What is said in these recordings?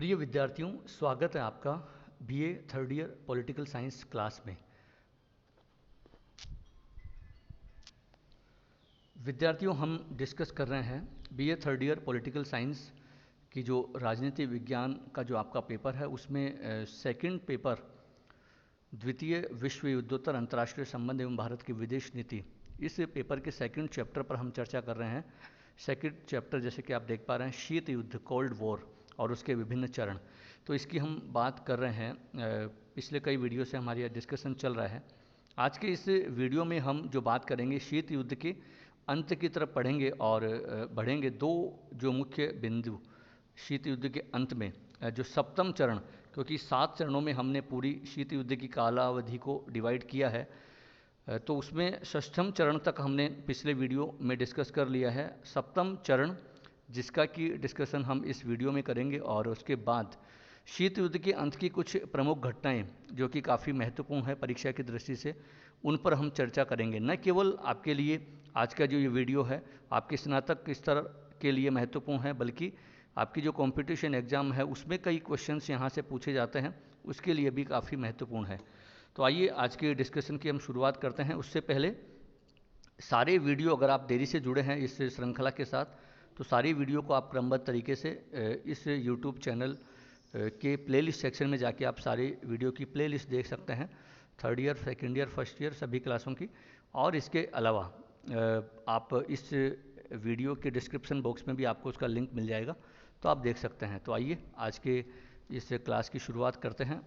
प्रिय विद्यार्थियों, स्वागत है आपका BA third year political science class में। विद्यार्थियों, हम डिस्कस कर रहे हैं BA third year political science की जो राजनीति विज्ञान का जो आपका पेपर है उसमें सेकंड पेपर द्वितीय विश्व युद्धोत्तर अंतर्राष्ट्रीय संबंध एवं भारत की विदेश नीति, इस पेपर के सेकंड चैप्टर पर हम चर्चा कर रहे हैं। सेकंड चैप्टर जैसे कि आप देख पा रहे हैं, शीत युद्ध, कोल्ड वॉर और उसके विभिन्न चरण। तो इसकी हम बात कर रहे हैं, पिछले कई वीडियो से हमारी डिस्कशन चल रहा है। आज के इस वीडियो में हम जो बात करेंगे शीत युद्ध के अंत की तरफ पढ़ेंगे और बढ़ेंगे। दो जो मुख्य बिंदु शीत युद्ध के अंत में, जो सप्तम चरण, क्योंकि 7 चरणों में हमने पूरी शीत युद्ध की कालावधि को डिवाइड किया है, तो उसमें षष्ठम चरण तक हमने पिछले वीडियो में डिस्कस कर लिया है। सप्तम चरण जिसका कि डिस्कशन हम इस वीडियो में करेंगे और उसके बाद शीत युद्ध के अंत की कुछ प्रमुख घटनाएं जो कि काफ़ी महत्वपूर्ण है परीक्षा की दृष्टि से, उन पर हम चर्चा करेंगे। न केवल आपके लिए आज का जो ये वीडियो है आपके स्नातक स्तर के लिए महत्वपूर्ण है, बल्कि आपकी जो कंपटीशन एग्ज़ाम है उसमें कई क्वेश्चंस यहाँ से पूछे जाते हैं, उसके लिए भी काफ़ी महत्वपूर्ण है। तो आइए आज के डिस्कशन की हम शुरुआत करते हैं। उससे पहले सारे वीडियो, अगर आप देरी से जुड़े हैं इस श्रृंखला के साथ, तो सारी वीडियो को आप क्रमबद्ध तरीके से इस यूट्यूब चैनल के प्लेलिस्ट सेक्शन में जाके आप सारी वीडियो की प्लेलिस्ट देख सकते हैं, third year, second year, first year सभी क्लासों की। और इसके अलावा आप इस वीडियो के डिस्क्रिप्शन बॉक्स में भी आपको उसका लिंक मिल जाएगा, तो आप देख सकते हैं। तो आइए आज के इस क्लास की शुरुआत करते हैं।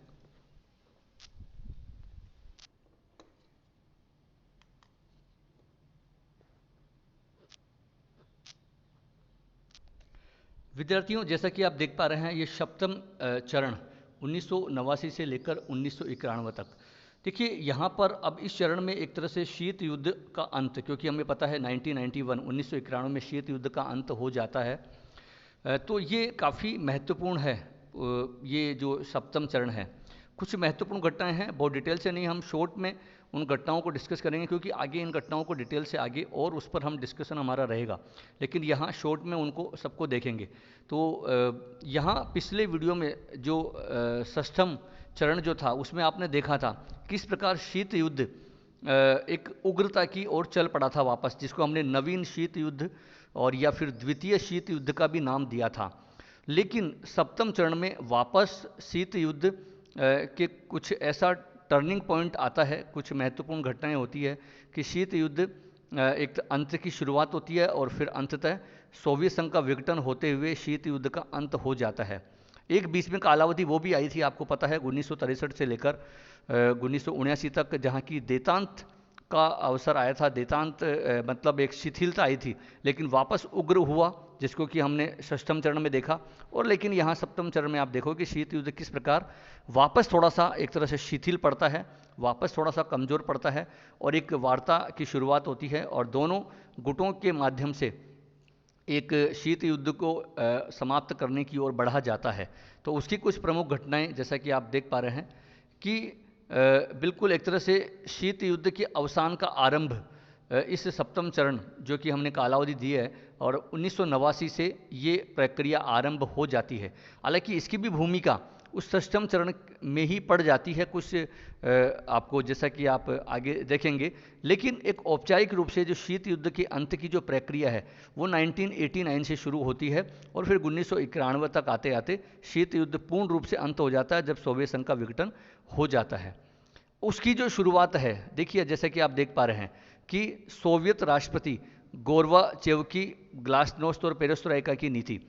विद्यार्थियों, जैसा कि आप देख पा रहे हैं, ये सप्तम चरण 1989 से लेकर 1991 तक। देखिए यहाँ पर अब इस चरण में एक तरह से शीत युद्ध का अंत, क्योंकि हमें पता है 1991 में शीत युद्ध का अंत हो जाता है, तो ये काफ़ी महत्वपूर्ण है। ये जो सप्तम चरण है, कुछ महत्वपूर्ण घटनाएं हैं, बहुत डिटेल से नहीं, हम शॉर्ट में उन घटनाओं को डिस्कस करेंगे, क्योंकि आगे इन घटनाओं को डिटेल से आगे और उस पर हम डिस्कशन हमारा रहेगा, लेकिन यहाँ शॉर्ट में उनको सबको देखेंगे। तो यहाँ पिछले वीडियो में जो षष्ठम चरण जो था उसमें आपने देखा था किस प्रकार शीत युद्ध एक उग्रता की ओर चल पड़ा था वापस, जिसको हमने नवीन शीत युद्ध और या फिर द्वितीय शीत युद्ध का भी नाम दिया था। लेकिन सप्तम चरण में वापस शीत युद्ध के कुछ ऐसा टर्निंग पॉइंट आता है, कुछ महत्वपूर्ण घटनाएं होती है कि शीत युद्ध एक अंत की शुरुआत होती है और फिर अंततः सोवियत संघ का विघटन होते हुए शीत युद्ध का अंत हो जाता है। एक बीच में कालावधि वो भी आई थी, आपको पता है 1963 से लेकर 1979 तक, जहाँ की देतांत का अवसर आया था। देतांत मतलब एक शिथिलता आई थी, लेकिन वापस उग्र हुआ, जिसको कि हमने षष्ठम चरण में देखा। और लेकिन यहाँ सप्तम चरण में आप देखो कि शीत युद्ध किस प्रकार वापस थोड़ा सा एक तरह से शिथिल पड़ता है, वापस थोड़ा सा कमज़ोर पड़ता है और एक वार्ता की शुरुआत होती है और दोनों गुटों के माध्यम से एक शीत युद्ध को समाप्त करने की ओर बढ़ा जाता है। तो उसकी कुछ प्रमुख घटनाएं जैसा कि आप देख पा रहे हैं कि बिल्कुल एक तरह से शीत युद्ध के अवसान का आरंभ इस सप्तम चरण जो कि हमने कालावधि दी है और 1989 से ये प्रक्रिया आरंभ हो जाती है। हालांकि इसकी भी भूमिका उस षष्ठम चरण में ही पड़ जाती है कुछ, आपको जैसा कि आप आगे देखेंगे। लेकिन एक औपचारिक रूप से जो शीत युद्ध के अंत की जो प्रक्रिया है वो 1989 से शुरू होती है और फिर 1991 तक आते आते शीत युद्ध पूर्ण रूप से अंत हो जाता है, जब सोवियत संघ का विघटन हो जाता है। उसकी जो शुरुआत है, देखिए जैसा कि आप देख पा रहे हैं कि सोवियत राष्ट्रपति गोर्बाचेव की ग्लासनोस्त और पेरेस्ट्रोइका की नीति।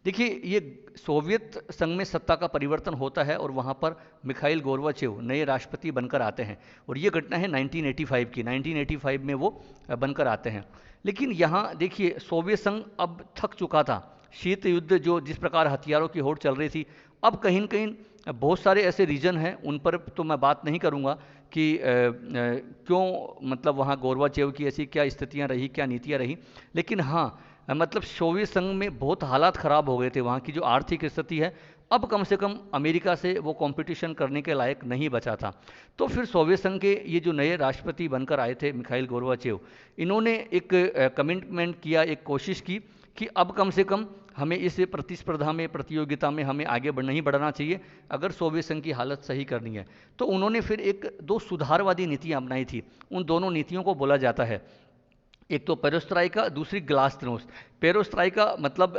देखिए ये सोवियत संघ में सत्ता का परिवर्तन होता है और वहाँ पर मिखाइल गोर्बाचेव नए राष्ट्रपति बनकर आते हैं और ये घटना है 1985 की। 1985 में वो बनकर आते हैं। लेकिन यहाँ देखिए सोवियत संघ अब थक चुका था। शीत युद्ध जो जिस प्रकार हथियारों की होड़ चल रही थी, अब कहीं न कहीं बहुत सारे ऐसे रीजन हैं, उन पर तो मैं बात नहीं करूँगा कि क्यों, मतलब वहाँ गोर्बाचेव की ऐसी क्या स्थितियाँ रही, क्या नीतियाँ रही। लेकिन हाँ, मतलब सोवियत संघ में बहुत हालात ख़राब हो गए थे, वहाँ की जो आर्थिक स्थिति है अब कम से कम अमेरिका से वो कंपटीशन करने के लायक नहीं बचा था। तो फिर सोवियत संघ के ये जो नए राष्ट्रपति बनकर आए थे मिखाइल गोर्बाचेव, इन्होंने एक कमिटमेंट किया, एक कोशिश की कि अब कम से कम हमें इस प्रतिस्पर्धा में, प्रतियोगिता में हमें आगे नहीं बढ़ना चाहिए अगर सोवियत संघ की हालत सही करनी है। तो उन्होंने फिर दो सुधारवादी नीतियाँ अपनाई थी। उन दोनों नीतियों को बोला जाता है, एक तो पेरोस्ट्राइका, दूसरी ग्लासनोस्ट। पेरोस्ट्राइका मतलब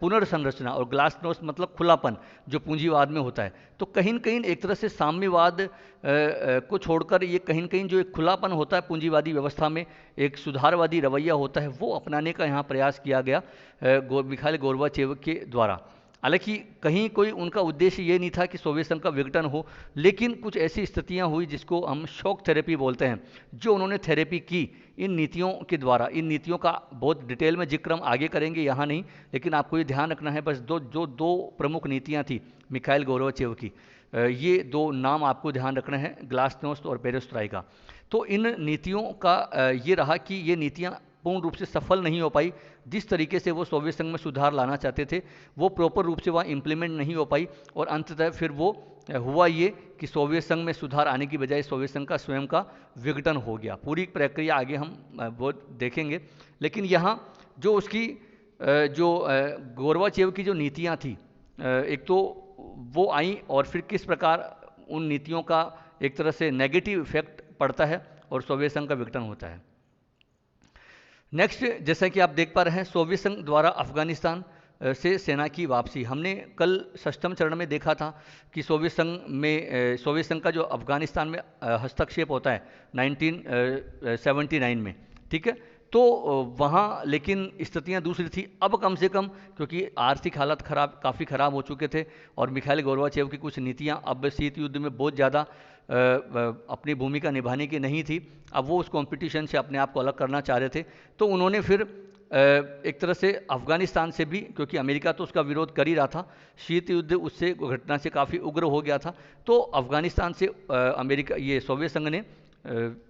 पुनर्संरचना और ग्लासनोस्ट मतलब खुलापन जो पूंजीवाद में होता है। तो कहीं न कहीं एक तरह से साम्यवाद को छोड़कर ये कहीं न कहीं जो एक खुलापन होता है पूंजीवादी व्यवस्था में, एक सुधारवादी रवैया होता है, वो अपनाने का यहाँ प्रयास किया गया मिखाइल गोर्बाचेव के द्वारा। हालांकि कहीं कोई उनका उद्देश्य ये नहीं था कि सोवियत संघ का विघटन हो, लेकिन कुछ ऐसी स्थितियां हुई जिसको हम शॉक थेरेपी बोलते हैं, जो उन्होंने थेरेपी की इन नीतियों के द्वारा। इन नीतियों का बहुत डिटेल में जिक्र हम आगे करेंगे, यहाँ नहीं, लेकिन आपको ये ध्यान रखना है बस दो प्रमुख नीतियाँ थी मिखाइल गोर्बाचेव की, ये दो नाम आपको ध्यान रखना है, ग्लासनोस्ट और पेरेस्ट्राइका। तो इन नीतियों का ये रहा कि ये नीतियाँ पूर्ण रूप से सफल नहीं हो पाई। जिस तरीके से वो सोवियत संघ में सुधार लाना चाहते थे वो प्रॉपर रूप से वहाँ इम्प्लीमेंट नहीं हो पाई, और अंततः फिर वो हुआ ये कि सोवियत संघ में सुधार आने की बजाय सोवियत संघ का स्वयं का विघटन हो गया। पूरी प्रक्रिया आगे हम वो देखेंगे, लेकिन यहाँ जो उसकी जो गोर्बाचेव की जो नीतियाँ थी, एक तो वो आई और फिर किस प्रकार उन नीतियों का एक तरह से नेगेटिव इफेक्ट पड़ता है और सोवियत संघ का विघटन होता है। नेक्स्ट, जैसा कि आप देख पा रहे हैं, सोवियत संघ द्वारा अफगानिस्तान से सेना की वापसी। हमने कल षष्ठम चरण में देखा था कि सोवियत संघ का जो अफगानिस्तान में हस्तक्षेप होता है 1979 में, ठीक है, तो वहाँ लेकिन स्थितियाँ दूसरी थी। अब कम से कम क्योंकि आर्थिक हालत काफ़ी ख़राब हो चुके थे और मिखाइल गोर्बाचेव की कुछ नीतियाँ अब शीत युद्ध में बहुत ज़्यादा अपनी भूमिका निभाने की नहीं थी। अब वो उस कंपटीशन से अपने आप को अलग करना चाह रहे थे, तो उन्होंने फिर एक तरह से अफगानिस्तान से भी, क्योंकि अमेरिका तो उसका विरोध कर ही रहा था, शीत युद्ध उससे घटना से काफ़ी उग्र हो गया था, तो अफगानिस्तान से सोवियत संघ ने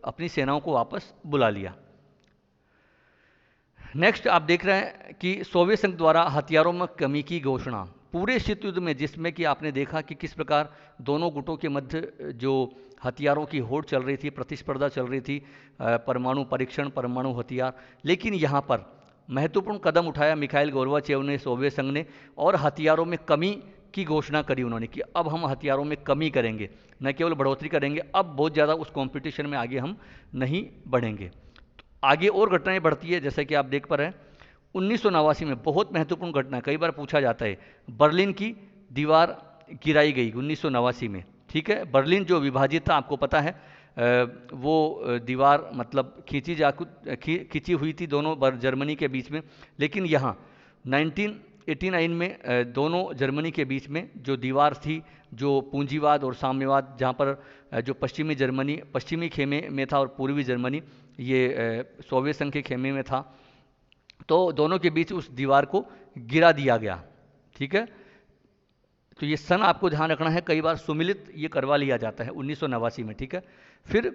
अपनी सेनाओं को वापस बुला लिया। नेक्स्ट, आप देख रहे हैं कि सोवियत संघ द्वारा हथियारों में कमी की घोषणा। पूरे शीत युद्ध में, जिसमें कि आपने देखा कि किस प्रकार दोनों गुटों के मध्य जो हथियारों की होड़ चल रही थी, प्रतिस्पर्धा चल रही थी, परमाणु परीक्षण, परमाणु हथियार, लेकिन यहाँ पर महत्वपूर्ण कदम उठाया मिखाइल गोर्बाचेव ने, सोवियत संघ ने, और हथियारों में कमी की घोषणा करी उन्होंने कि अब हम हथियारों में कमी करेंगे, न केवल बढ़ोतरी करेंगे, अब बहुत ज़्यादा उस कॉम्पिटिशन में आगे हम नहीं बढ़ेंगे। आगे और घटनाएं बढ़ती है, जैसे कि आप देख पा रहे हैं 1989 में बहुत महत्वपूर्ण घटना, कई बार पूछा जाता है, बर्लिन की दीवार गिराई गई 1989 में, ठीक है। बर्लिन जो विभाजित था, आपको पता है, वो दीवार मतलब खींची हुई थी दोनों जर्मनी के बीच में, लेकिन यहाँ 1989 में दोनों जर्मनी के बीच में जो दीवार थी, जो पूंजीवाद और साम्यवाद, जहाँ पर जो पश्चिमी खेमे में था और पूर्वी जर्मनी ये सोवियत संघ के खेमे में था, तो दोनों के बीच उस दीवार को गिरा दिया गया, ठीक है। तो ये सन आपको ध्यान रखना है, कई बार सुमिलित ये करवा लिया जाता है 1989 में, ठीक है। फिर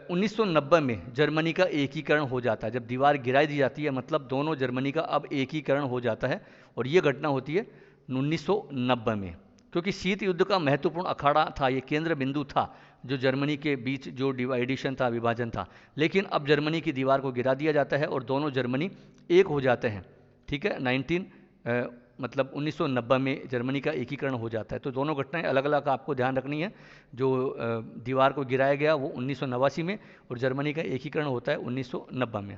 1990 में जर्मनी का एकीकरण हो जाता है। जब दीवार गिरा दी जाती है मतलब दोनों जर्मनी का अब एकीकरण हो जाता है, और ये घटना होती है 1990 में, क्योंकि शीत युद्ध का महत्वपूर्ण अखाड़ा था, ये केंद्र बिंदु था जो जर्मनी के बीच जो डिवाइडेशन था, विभाजन था। लेकिन अब जर्मनी की दीवार को गिरा दिया जाता है और दोनों जर्मनी एक हो जाते हैं, ठीक है। 1990 में जर्मनी का एकीकरण हो जाता है। तो दोनों घटनाएं अलग अलग आपको ध्यान रखनी है। जो दीवार को गिराया गया वो 1989 में, और जर्मनी का एकीकरण होता है 1990 में।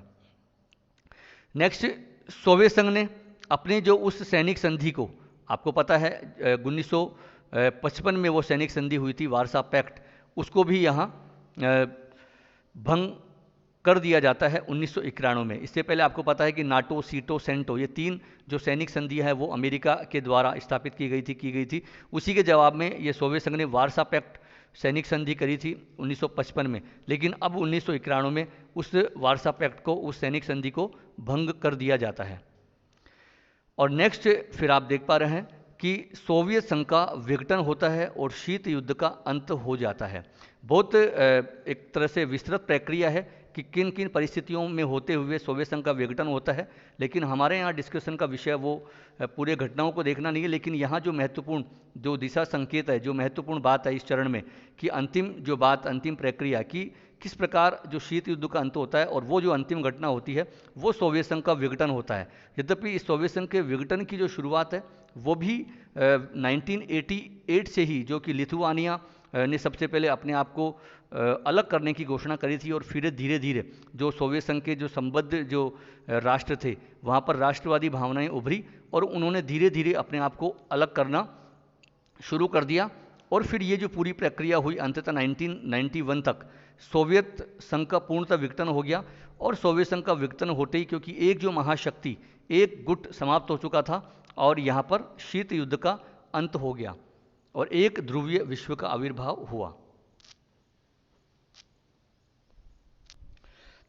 नेक्स्ट, सोवियत संघ ने अपने जो उस सैनिक संधि को, आपको पता है 1955 में वो सैनिक संधि हुई थी, वारसा पैक्ट, उसको भी यहाँ भंग कर दिया जाता है 1991 में। इससे पहले आपको पता है कि नाटो, सीटो, सेंटो, ये तीन जो सैनिक संधियाँ है वो अमेरिका के द्वारा स्थापित की गई थी। उसी के जवाब में ये सोवियत संघ ने वारसा पैक्ट सैनिक संधि करी थी 1955 में, लेकिन अब 1991 में उस वारसा पैक्ट को, उस सैनिक संधि को भंग कर दिया जाता है। और नेक्स्ट, फिर आप देख पा रहे हैं कि सोवियत संघ का विघटन होता है और शीत युद्ध का अंत हो जाता है। बहुत एक तरह से विस्तृत प्रक्रिया है कि किन किन परिस्थितियों में होते हुए सोवियत संघ का विघटन होता है, लेकिन हमारे यहाँ डिस्कशन का विषय वो पूरे घटनाओं को देखना नहीं है। लेकिन यहाँ जो महत्वपूर्ण जो दिशा संकेत है, जो महत्वपूर्ण बात है इस चरण में, कि अंतिम जो बात, अंतिम प्रक्रिया की किस प्रकार जो शीत युद्ध का अंत होता है और वो जो अंतिम घटना होती है वो सोवियत संघ का विघटन होता है। यद्यपि इस सोवियत संघ के विघटन की जो शुरुआत है वो भी 1988 से ही, जो कि लिथुआनिया ने सबसे पहले अपने आप को अलग करने की घोषणा करी थी, और फिर धीरे धीरे जो सोवियत संघ के जो संबद्ध जो राष्ट्र थे वहाँ पर राष्ट्रवादी भावनाएं उभरी और उन्होंने धीरे धीरे अपने आप को अलग करना शुरू कर दिया। और फिर ये जो पूरी प्रक्रिया हुई अंततः 1991 तक सोवियत संघ का पूर्णतः विघटन हो गया। और सोवियत संघ का विघटन होते ही, क्योंकि एक जो महाशक्ति, एक गुट समाप्त हो चुका था और यहाँ पर शीत युद्ध का अंत हो गया और एक ध्रुवीय विश्व का आविर्भाव हुआ।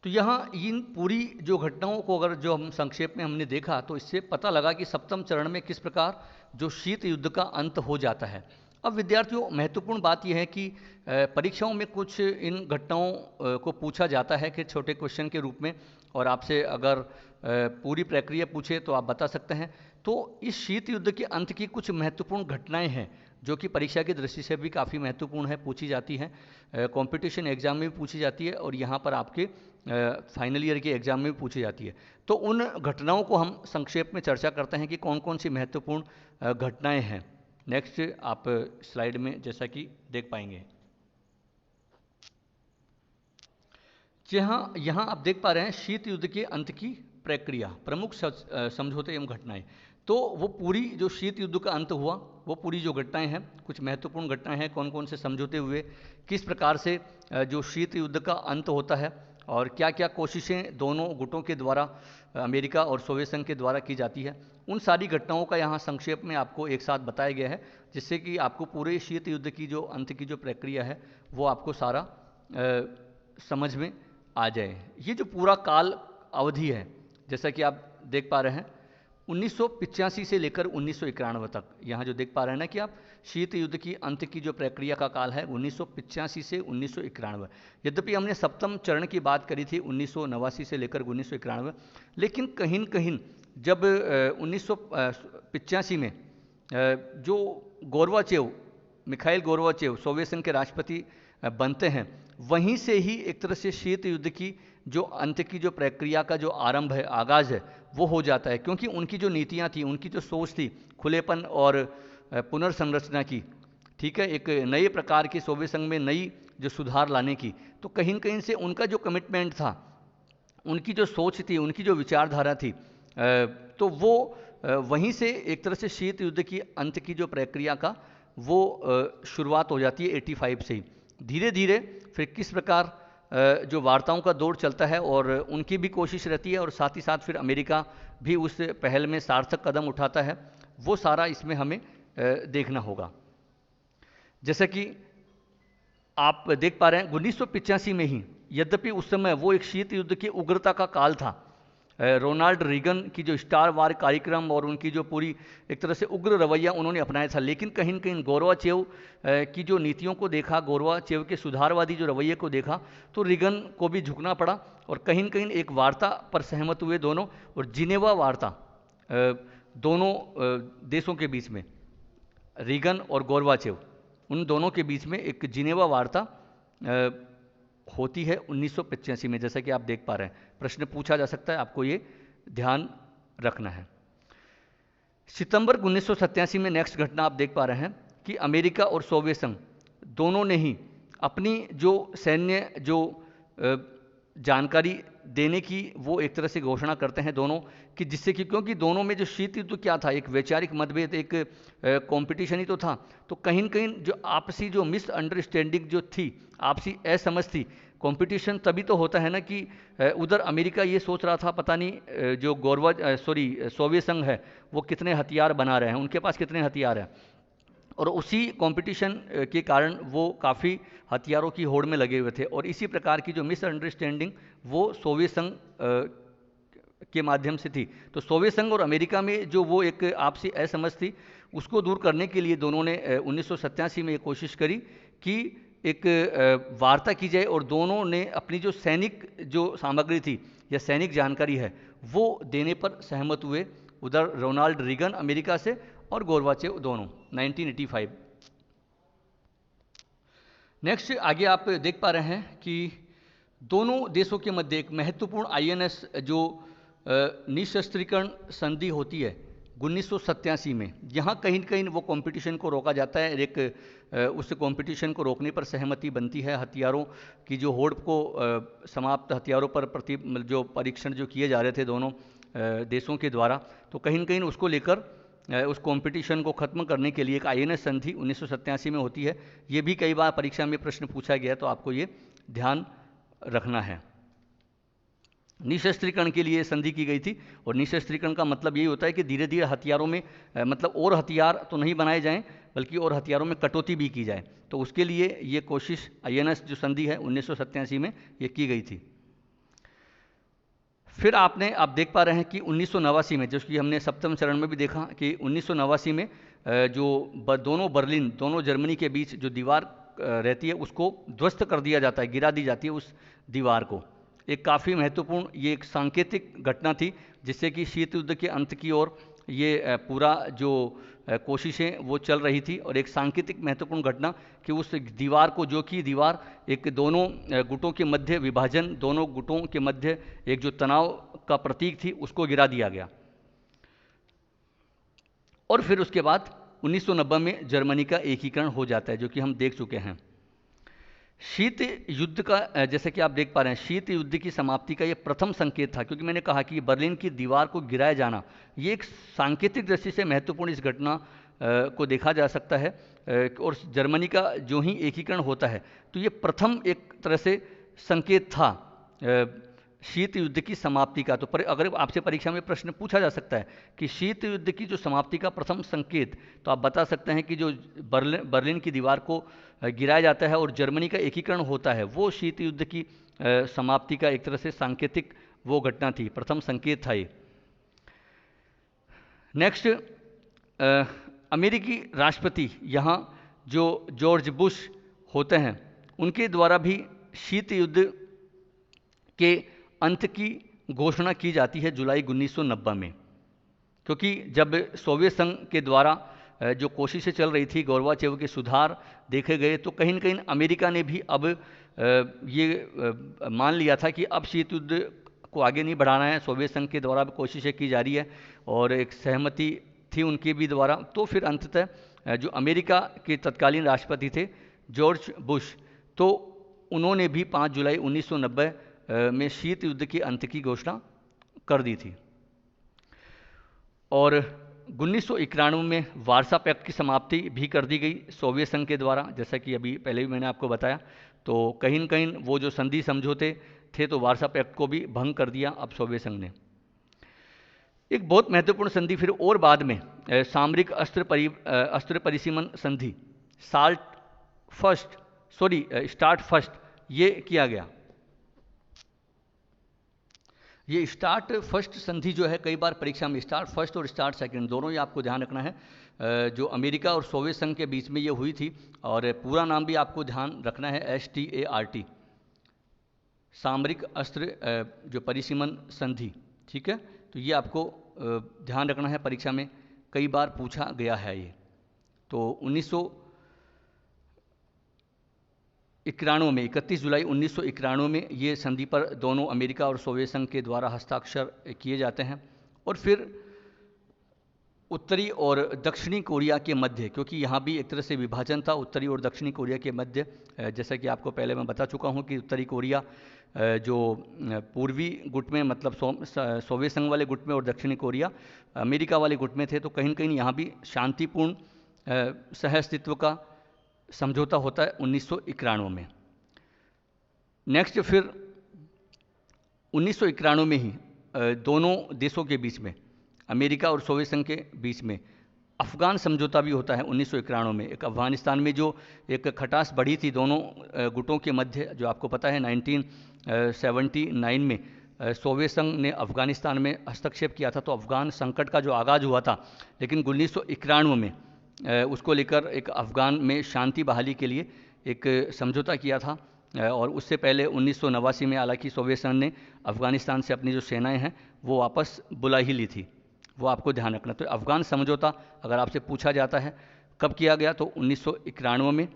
तो यहाँ इन पूरी जो घटनाओं को अगर जो हम संक्षेप में हमने देखा तो इससे पता लगा कि सप्तम चरण में किस प्रकार जो शीत युद्ध का अंत हो जाता है। अब विद्यार्थियों, महत्वपूर्ण बात यह है कि परीक्षाओं में कुछ इन घटनाओं को पूछा जाता है कि छोटे क्वेश्चन के रूप में, और आपसे अगर पूरी प्रक्रिया पूछे तो आप बता सकते हैं। तो इस शीत युद्ध के अंत की कुछ महत्वपूर्ण घटनाएं हैं जो कि परीक्षा की दृष्टि से भी काफ़ी महत्वपूर्ण है, पूछी जाती हैं, कंपटीशन एग्जाम में भी पूछी जाती है और यहाँ पर आपके फाइनल ईयर के एग्जाम में भी पूछी जाती है। तो उन घटनाओं को हम संक्षेप में चर्चा करते हैं कि कौन कौन सी महत्वपूर्ण घटनाएं हैं। नेक्स्ट आप स्लाइड में जैसा कि देख पाएंगे, जहाँ यहाँ आप देख पा रहे हैं शीत युद्ध के अंत की प्रक्रिया, प्रमुख समझौते एवं घटनाएं। तो वो पूरी जो शीत युद्ध का अंत हुआ, वो पूरी जो घटनाएं हैं, कुछ महत्वपूर्ण घटनाएं हैं, कौन कौन से समझौते हुए, किस प्रकार से जो शीत युद्ध का अंत होता है और क्या क्या कोशिशें दोनों गुटों के द्वारा, अमेरिका और सोवियत संघ के द्वारा की जाती है, उन सारी घटनाओं का यहाँ संक्षेप में आपको एक साथ बताया गया है, जिससे कि आपको पूरे शीत युद्ध की जो अंत की जो प्रक्रिया है वो आपको सारा समझ में आ जाए। ये जो पूरा काल अवधि है, जैसा कि आप देख पा रहे हैं 1985 से लेकर 1991 तक, यहाँ जो देख पा रहे हैं ना कि आप शीत युद्ध की अंत की जो प्रक्रिया का काल है 1985 से 1991। यद्यपि हमने सप्तम चरण की बात करी थी 1989 से लेकर 1991, लेकिन कहीं न कहीं जब 1985 में जो गोर्बाचेव, मिखाइल गोर्बाचेव सोवियत संघ के राष्ट्रपति बनते हैं, वहीं से ही एक तरह से शीत युद्ध की जो अंत की जो प्रक्रिया का जो आरंभ है, आगाज है, वो हो जाता है। क्योंकि उनकी जो नीतियां थी, उनकी जो सोच थी खुलेपन और पुनर्संरचना की, ठीक है, एक नए प्रकार की सोवियत संघ में नई जो सुधार लाने की, तो कहीं न कहीं से उनका जो कमिटमेंट था, उनकी जो सोच थी, उनकी जो विचारधारा थी, तो वो वहीं से एक तरह से शीत युद्ध की अंत की जो प्रक्रिया का वो शुरुआत हो जाती है 85 से ही। धीरे धीरे फिर किस प्रकार जो वार्ताओं का दौर चलता है और उनकी भी कोशिश रहती है और साथ ही साथ फिर अमेरिका भी उस पहल में सार्थक कदम उठाता है, वो सारा इसमें हमें देखना होगा। जैसा कि आप देख पा रहे हैं 1985 में ही, यद्यपि उस समय वो एक शीत युद्ध की उग्रता का काल था, रोनाल्ड रीगन की जो स्टार वार कार्यक्रम और उनकी जो पूरी एक तरह से उग्र रवैया उन्होंने अपनाया था, लेकिन कहीं न कहीं गोर्बाचेव की जो नीतियों को देखा, गोर्बाचेव के सुधारवादी जो रवैये को देखा, तो रीगन को भी झुकना पड़ा और कहीं न कहीं एक वार्ता पर सहमत हुए दोनों, और जिनेवा वार्ता दोनों देशों के बीच में, रीगन और गोर्बाचेव, उन दोनों के बीच में एक जिनेवा वार्ता होती है 1985 में, जैसा कि आप देख पा रहे हैं। प्रश्न पूछा जा सकता है, आपको ये ध्यान रखना है। सितंबर 1987 में नेक्स्ट घटना आप देख पा रहे हैं कि अमेरिका और सोवियत संघ दोनों ने ही अपनी जो सैन्य जो जानकारी देने की वो एक तरह से घोषणा करते हैं दोनों, कि जिससे कि क्योंकि दोनों में जो शीत युद्ध क्या था, एक वैचारिक मतभेद, एक कंपटीशन ही तो था, तो कहीं न कहीं जो आपसी जो मिसअंडरस्टैंडिंग जो थी, आपसी असमझ थी, कंपटीशन तभी तो होता है ना कि उधर अमेरिका ये सोच रहा था पता नहीं जो सोवियत संघ है वो कितने हथियार बना रहे हैं, उनके पास कितने हथियार हैं, और उसी कंपटीशन के कारण वो काफ़ी हथियारों की होड़ में लगे हुए थे, और इसी प्रकार की जो मिसअंडरस्टैंडिंग वो सोवियत संघ के माध्यम से थी। तो सोवियत संघ और अमेरिका में जो वो एक आपसी असमझ थी, उसको दूर करने के लिए दोनों ने 1987 में ये कोशिश करी कि एक वार्ता की जाए और दोनों ने अपनी जो सैनिक जो सामग्री थी या सैनिक जानकारी है वो देने पर सहमत हुए। उधर रोनाल्ड रीगन अमेरिका से और गोरबाचेव दोनों 1985। नेक्स्ट आगे आप देख पा रहे हैं कि दोनों देशों के मध्य एक महत्वपूर्ण आईएनएस जो निशस्त्रीकरण संधि होती है 1987 में, यहाँ कहीं न कहीं वो कंपटीशन को रोका जाता है। एक उस कंपटीशन को रोकने पर सहमति बनती है। हथियारों की जो होड़ को समाप्त, हथियारों पर जो परीक्षण जो किए जा रहे थे दोनों देशों के द्वारा, तो कहीं न कहीं उसको लेकर उस कंपटीशन को ख़त्म करने के लिए एक आईएनएस संधि 1987 में होती है। ये भी कई बार परीक्षा में प्रश्न पूछा गया, तो आपको ये ध्यान रखना है। निशस्त्रीकरण के लिए संधि की गई थी, और निशस्त्रीकरण का मतलब यही होता है कि धीरे धीरे हथियारों में मतलब और हथियार तो नहीं बनाए जाएं, बल्कि और हथियारों में कटौती भी की जाए। तो उसके लिए ये कोशिश आईएनएस जो संधि है 1987 में ये की गई थी। फिर आप देख पा रहे हैं कि 1989 में, जो कि हमने सप्तम चरण में भी देखा कि 1989 में जो दोनों जर्मनी के बीच जो दीवार रहती है उसको ध्वस्त कर दिया जाता है, गिरा दी जाती है उस दीवार को। एक काफ़ी महत्वपूर्ण ये एक सांकेतिक घटना थी, जिससे कि शीत युद्ध के अंत की ओर ये पूरा जो कोशिशें वो चल रही थी, और एक सांकेतिक महत्वपूर्ण घटना कि उस दीवार को, जो कि दीवार एक दोनों गुटों के मध्य विभाजन, दोनों गुटों के मध्य एक जो तनाव का प्रतीक थी, उसको गिरा दिया गया। और फिर उसके बाद 1990 में जर्मनी का एकीकरण हो जाता है, जो कि हम देख चुके हैं। शीत युद्ध का, जैसे कि आप देख पा रहे हैं, शीत युद्ध की समाप्ति का ये प्रथम संकेत था, क्योंकि मैंने कहा कि बर्लिन की दीवार को गिराया जाना ये एक सांकेतिक दृष्टि से महत्वपूर्ण इस घटना को देखा जा सकता है। और जर्मनी का जो ही एकीकरण होता है, तो ये प्रथम एक तरह से संकेत था शीत युद्ध की समाप्ति का। तो अगर आपसे परीक्षा में प्रश्न पूछा जा सकता है कि शीत युद्ध की जो समाप्ति का प्रथम संकेत, तो आप बता सकते हैं कि जो बर्लिन की दीवार को गिराया जाता है और जर्मनी का एकीकरण होता है, वो शीत युद्ध की समाप्ति का एक तरह से सांकेतिक वो घटना थी, प्रथम संकेत था ये। नेक्स्ट, अमेरिकी राष्ट्रपति यहाँ जो जॉर्ज बुश होते हैं, उनके द्वारा भी शीत युद्ध के अंत की घोषणा की जाती है जुलाई 1990 में, क्योंकि जब सोवियत संघ के द्वारा जो कोशिशें चल रही थी, गोर्बाचेव के सुधार देखे गए, तो कहीं न कहीं अमेरिका ने भी अब ये मान लिया था कि अब शीत युद्ध को आगे नहीं बढ़ाना है। सोवियत संघ के द्वारा भी कोशिशें की जा रही है और एक सहमति थी उनके भी द्वारा। तो फिर अंततः जो अमेरिका के तत्कालीन राष्ट्रपति थे जॉर्ज बुश, तो उन्होंने भी 5 जुलाई 1990 में शीत युद्ध के अंत की घोषणा कर दी थी। और 1991 में वार्सा पैक्ट की समाप्ति भी कर दी गई सोवियत संघ के द्वारा, जैसा कि अभी पहले भी मैंने आपको बताया। तो कहीं न कहीं वो जो संधि समझौते थे, तो वार्सा पैक्ट को भी भंग कर दिया अब सोवियत संघ ने। एक बहुत महत्वपूर्ण संधि फिर और बाद में सामरिक अस्त्र परिसीमन संधि स्टार्ट फर्स्ट ये किया गया। ये स्टार्ट फर्स्ट संधि जो है, कई बार परीक्षा में स्टार्ट फर्स्ट और स्टार्ट सेकंड दोनों ही आपको ध्यान रखना है। जो अमेरिका और सोवियत संघ के बीच में ये हुई थी, और पूरा नाम भी आपको ध्यान रखना है START, सामरिक अस्त्र जो परिसीमन संधि। ठीक है, तो ये आपको ध्यान रखना है, परीक्षा में कई बार पूछा गया है ये। तो 1991 में 31 जुलाई 1991 में ये संधि पर दोनों अमेरिका और सोवियत संघ के द्वारा हस्ताक्षर किए जाते हैं। और फिर उत्तरी और दक्षिणी कोरिया के मध्य, क्योंकि यहाँ भी एक तरह से विभाजन था उत्तरी और दक्षिणी कोरिया के मध्य, जैसा कि आपको पहले मैं बता चुका हूँ कि उत्तरी कोरिया जो पूर्वी गुट में, मतलब सोवियत संघ वाले गुट में, और दक्षिणी कोरिया अमेरिका वाले गुट में थे। तो कहीं न कहीं यहाँ भी शांतिपूर्ण सहअस्तित्व का समझौता होता है 1991 में। नेक्स्ट, फिर 1991 में ही दोनों देशों के बीच में, अमेरिका और सोवियत संघ के बीच में अफ़गान समझौता भी होता है 1991 में। एक अफ़गानिस्तान में जो एक खटास बढ़ी थी दोनों गुटों के मध्य, जो आपको पता है 1979 में सोवियत संघ ने अफ़गानिस्तान में हस्तक्षेप किया था, तो अफ़गान संकट का जो आगाज़ हुआ था। लेकिन 1991 में उसको लेकर एक अफ़गान में शांति बहाली के लिए एक समझौता किया था और उससे पहले 1989 में हालांकि सोवियत संघ ने अफ़गानिस्तान से अपनी जो सेनाएं हैं वो वापस बुला ही ली थी, वो आपको ध्यान रखना। तो अफ़गान समझौता अगर आपसे पूछा जाता है कब किया गया तो 1991 में,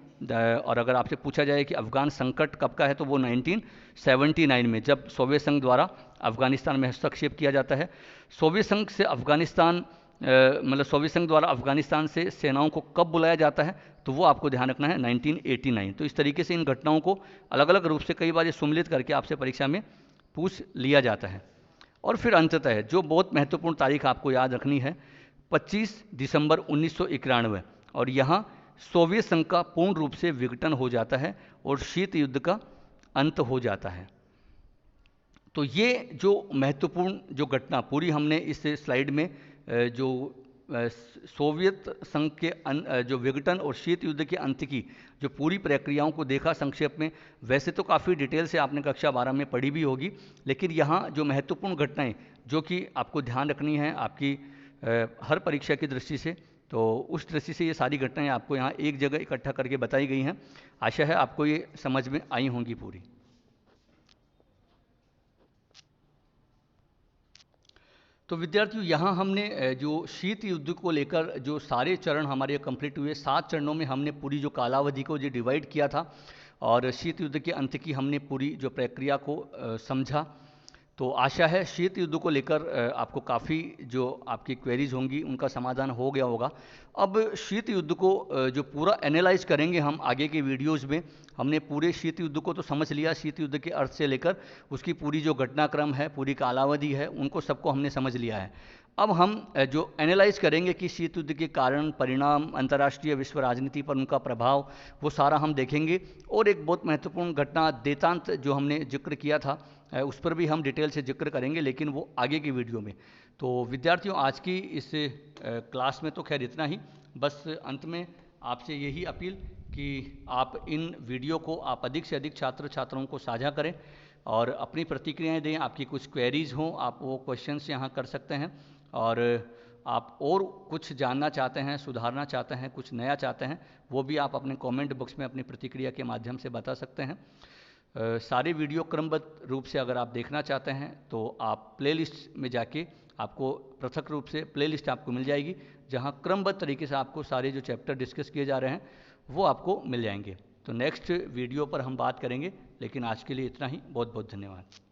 और अगर आपसे पूछा जाए कि अफ़गान संकट कब का है तो वो 1979 में, जब सोवियत संघ द्वारा अफ़गानिस्तान में हस्तक्षेप किया जाता है। सोवियत संघ से अफ़गानिस्तान मतलब सोवियत संघ द्वारा अफ़गानिस्तान से सेनाओं को कब बुलाया जाता है तो वो आपको ध्यान रखना है 1989। तो इस तरीके से इन घटनाओं को अलग अलग रूप से कई बार ये सम्मिलित करके आपसे परीक्षा में पूछ लिया जाता है। और फिर अंततः जो बहुत महत्वपूर्ण तारीख आपको याद रखनी है 25 दिसंबर 1991, और यहाँ सोवियत संघ का पूर्ण रूप से विघटन हो जाता है और शीत युद्ध का अंत हो जाता है। तो ये जो महत्वपूर्ण जो घटना पूरी हमने इस स्लाइड में जो सोवियत संघ के जो विघटन और शीत युद्ध के अंत की जो पूरी प्रक्रियाओं को देखा संक्षेप में। वैसे तो काफ़ी डिटेल से आपने कक्षा 12 में पढ़ी भी होगी, लेकिन यहाँ जो महत्वपूर्ण घटनाएं जो कि आपको ध्यान रखनी है आपकी हर परीक्षा की दृष्टि से, तो उस दृष्टि से ये सारी घटनाएं आपको यहाँ एक जगह इकट्ठा करके बताई गई हैं। आशा है आपको ये समझ में आई होंगी पूरी। तो विद्यार्थियों यहाँ हमने जो शीत युद्ध को लेकर जो सारे चरण हमारे कंप्लीट हुए, 7 चरणों में हमने पूरी जो कालावधि को जो डिवाइड किया था और शीत युद्ध के अंत की हमने पूरी जो प्रक्रिया को समझा। तो आशा है शीत युद्ध को लेकर आपको काफ़ी जो आपकी क्वेरीज होंगी उनका समाधान हो गया होगा। अब शीत युद्ध को जो पूरा एनालाइज करेंगे हम आगे के वीडियोज़ में। हमने पूरे शीत युद्ध को तो समझ लिया, शीत युद्ध के अर्थ से लेकर उसकी पूरी जो घटनाक्रम है, पूरी कालावधि है, उनको सबको हमने समझ लिया है। अब हम जो एनालाइज करेंगे कि शीत युद्ध के कारण, परिणाम, अंतर्राष्ट्रीय विश्व राजनीति पर उनका प्रभाव, वो सारा हम देखेंगे। और एक बहुत महत्वपूर्ण घटना देतांत जो हमने जिक्र किया था उस पर भी हम डिटेल से जिक्र करेंगे, लेकिन वो आगे की वीडियो में। तो विद्यार्थियों आज की इस क्लास में तो खैर इतना ही। बस अंत में आपसे यही अपील कि आप इन वीडियो को आप अधिक से अधिक छात्र छात्राओं को साझा करें और अपनी प्रतिक्रियाएं दें। आपकी कुछ क्वेरीज हों आप वो क्वेश्चंस यहाँ कर सकते हैं, और आप और कुछ जानना चाहते हैं, सुधारना चाहते हैं, कुछ नया चाहते हैं, वो भी आप अपने कमेंट बॉक्स में अपनी प्रतिक्रिया के माध्यम से बता सकते हैं। सारे वीडियो क्रमबद्ध रूप से अगर आप देखना चाहते हैं तो आप प्लेलिस्ट में जाके आपको पृथक रूप से प्लेलिस्ट आपको मिल जाएगी, जहां क्रमबद्ध तरीके से आपको सारे जो चैप्टर डिस्कस किए जा रहे हैं वो आपको मिल जाएंगे। तो नेक्स्ट वीडियो पर हम बात करेंगे, लेकिन आज के लिए इतना ही। बहुत बहुत धन्यवाद।